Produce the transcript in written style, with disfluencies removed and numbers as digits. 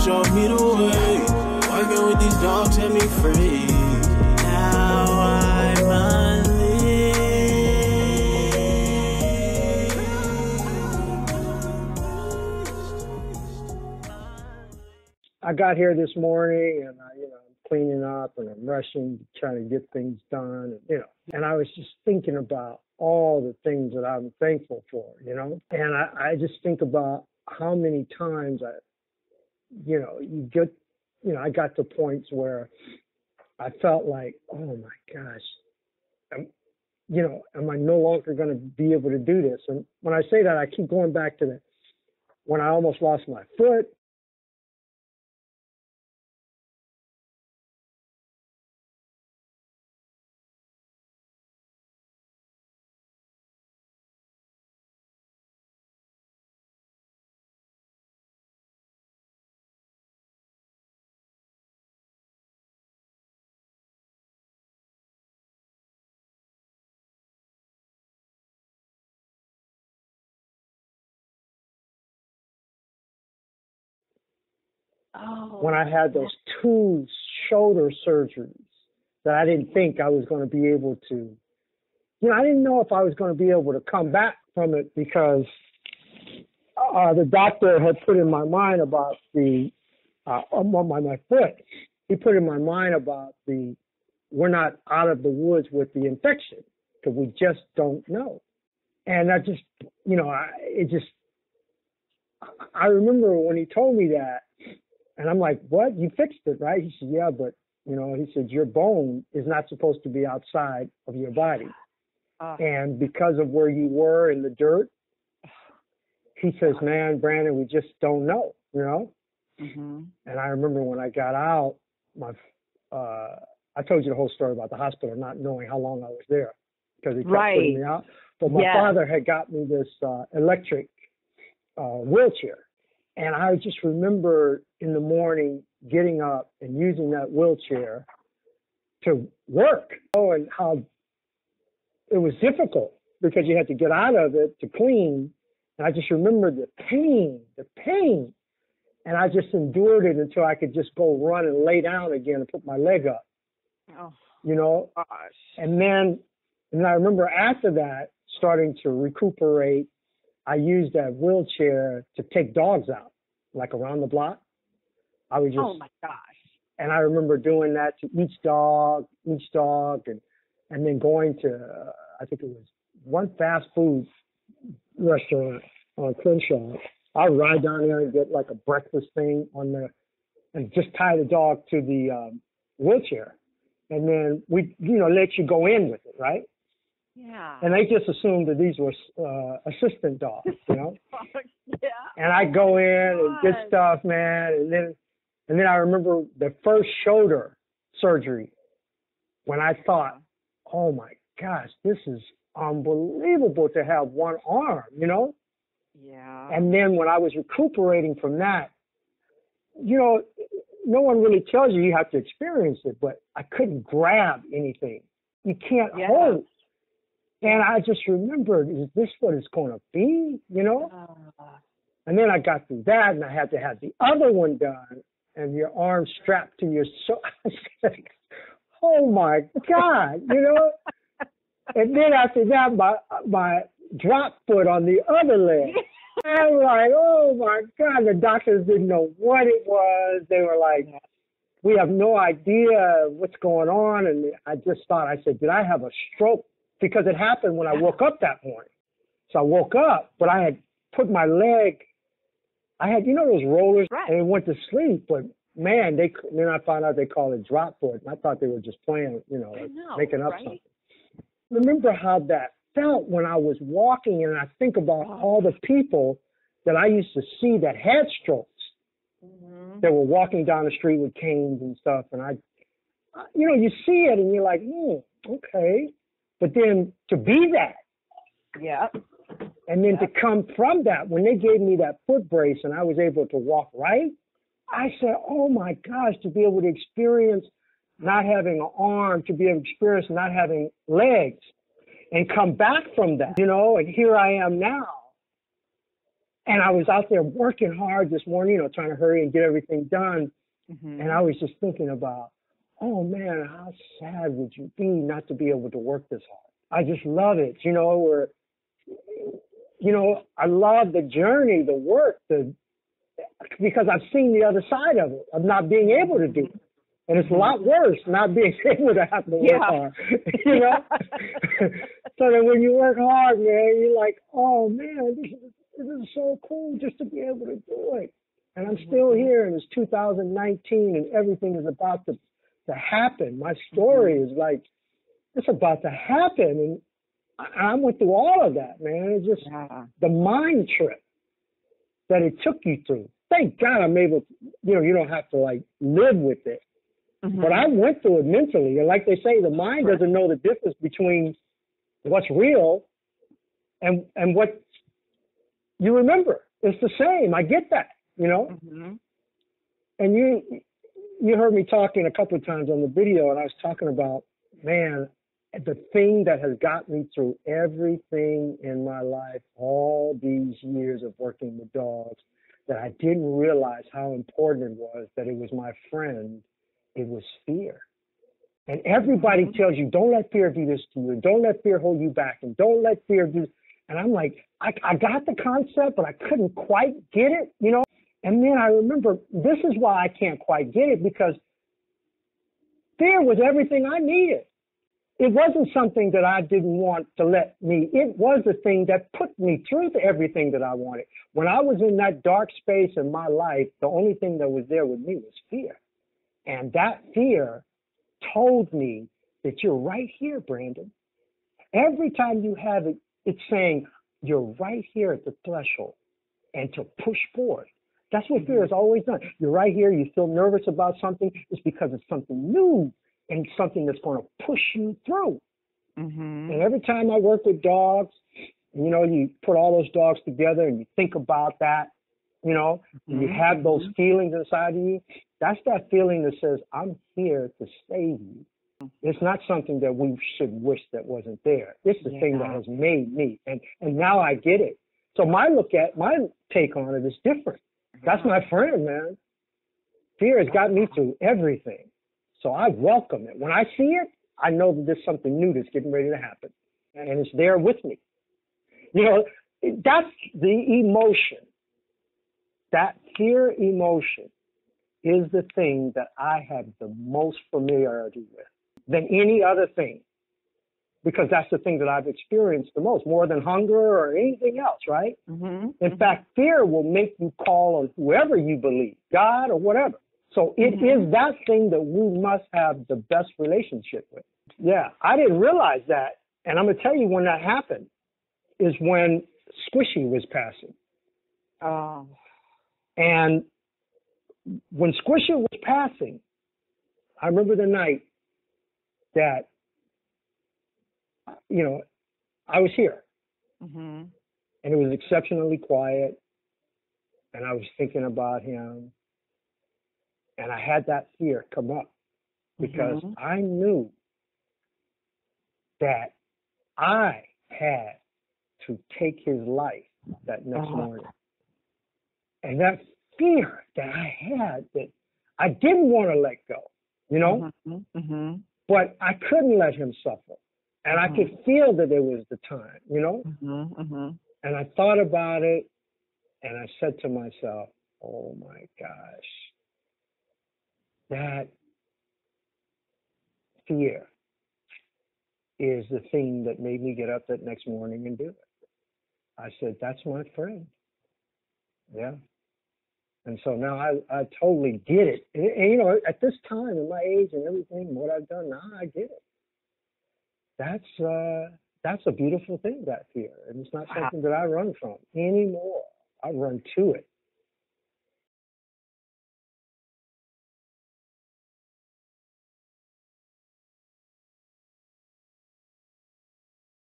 show me the way. Working with these dogs set me free. Now I'm unleashed. I got here this morning and I'm cleaning up and I'm rushing, trying to get things done, and I was just thinking about all the things that I'm thankful for, and I just think about how many times I got to points where I felt like, oh my gosh, am I no longer going to be able to do this? And when I say that, I keep going back to when I almost lost my foot. When I had those 2 shoulder surgeries that I didn't think I was going to be able to, I didn't know if I was going to be able to come back from it because the doctor had put in my mind about my foot. He put in my mind about we're not out of the woods with the infection because we just don't know. And I just, I remember when he told me that, and I'm like, what? You fixed it, right? He said, yeah, but, he said, your bone is not supposed to be outside of your body. And because of where you were in the dirt, he says, man, Brandon, we just don't know, Mm-hmm. And I remember when I got out, I told you the whole story about the hospital, not knowing how long I was there because he kept putting me out. But my father had got me this electric wheelchair. And I just remember in the morning getting up and using that wheelchair to work. And how it was difficult because you had to get out of it to clean. And I just remember the pain. And I just endured it until I could just go run and lay down again and put my leg up. Oh, gosh. And then I remember after that, starting to recuperate, I used that wheelchair to take dogs out, like around the block. I would just, oh my gosh. And I remember doing that to each dog, and then going to, I think it was one fast food restaurant on Crenshaw. I would ride down there and get like a breakfast thing and just tie the dog to the wheelchair. And then we, let you go in with it, right? Yeah. And they just assumed that these were assistant dogs, Yeah. And I go in and get stuff, man. And then I remember the first shoulder surgery when I thought, oh my gosh, this is unbelievable to have one arm, Yeah. And then when I was recuperating from that, no one really tells you have to experience it, but I couldn't grab anything. You can't hold. And I just remembered, is this what it's going to be, And then I got through that, and I had to have the other one done, and your arm strapped to your shoulder. Oh, my God, And then after that, my drop foot on the other leg. I was like, oh, my God. The doctors didn't know what it was. They were like, we have no idea what's going on. And I just thought, I said, did I have a stroke? Because it happened when I woke up that morning. So I woke up, but I had put my leg, I had, those rollers, and went to sleep. But, man, then I found out they call it drop foot. And I thought they were just playing, making up something. Remember how that felt when I was walking, and I think about all the people that I used to see that had strokes. Mm-hmm. That were walking down the street with canes and stuff. And you see it and you're like, okay. But then to be that. Yeah. And then to come from that, when they gave me that foot brace and I was able to walk right, I said, oh my gosh, to be able to experience not having an arm, to be able to experience not having legs and come back from that, and here I am now. And I was out there working hard this morning, you know, trying to hurry and get everything done. Mm-hmm. And I was just thinking about, oh man, how sad would you be not to be able to work this hard? I just love it, you know, where, you know, I love the journey, the work, because I've seen the other side of it, of not being able to do it. And it's a lot worse not being able to have to work hard, you know? So that when you work hard, man, you're like, oh man, this is so cool just to be able to do it. And I'm still here, and it's 2019, and everything is about to happen. My story is like, it's about to happen. And I went through all of that, man. It's just the mind trip that it took you through. Thank God I'm able to, you know, you don't have to like live with it. Mm-hmm. But I went through it mentally. And like they say, the mind doesn't know the difference between what's real and what you remember. It's the same. I get that, you know? Mm-hmm. And you heard me talking a couple of times on the video, and I was talking about, man, the thing that has got me through everything in my life, all these years of working with dogs, that I didn't realize how important it was, that it was my friend. It was fear. And everybody tells you, don't let fear do this to you, and don't let fear hold you back, and don't let fear do. And I'm like, I got the concept, but I couldn't quite get it, you know? And then I remember, this is why I can't quite get it, because fear was everything I needed. It wasn't something that I didn't want to let me. It was the thing that put me through to everything that I wanted. When I was in that dark space in my life, the only thing that was there with me was fear. And that fear told me that you're right here, Brandon. Every time you have it, it's saying you're right here at the threshold and to push forward. That's what fear has always done. You're right here. You feel nervous about something. It's because it's something new and something that's going to push you through. Mm-hmm. And every time I work with dogs, you know, you put all those dogs together and you think about that, you know, mm-hmm. you have those feelings inside of you. That's that feeling that says, I'm here to save you. It's not something that we should wish that wasn't there. It's the thing that has made me. And now I get it. So my take on it is different. That's my friend, man. Fear has got me through everything. So I welcome it. When I see it, I know that there's something new that's getting ready to happen. And it's there with me. You know, that's the emotion. That fear emotion is the thing that I have the most familiarity with than any other thing. Because that's the thing that I've experienced the most, more than hunger or anything else, right? Mm-hmm. In fact, fear will make you call on whoever you believe, God or whatever. So it is that thing that we must have the best relationship with. Yeah, I didn't realize that. And I'm going to tell you when that happened is when Squishy was passing. Oh. And when Squishy was passing, I remember the night that, you know, I was here. Mm-hmm. And it was exceptionally quiet. And I was thinking about him. And I had that fear come up because I knew that I had to take his life that next morning. And that fear that I had, that I didn't want to let go, you know, but I couldn't let him suffer. And I could feel that it was the time, you know, and I thought about it and I said to myself, oh my gosh, that fear is the thing that made me get up that next morning and do it. I said, that's my friend. Yeah. And so now I totally get it. And, you know, at this time, in my age and everything, what I've done now, I get it. That's a beautiful thing, that fear. And it's not something that I run from anymore. I run to it.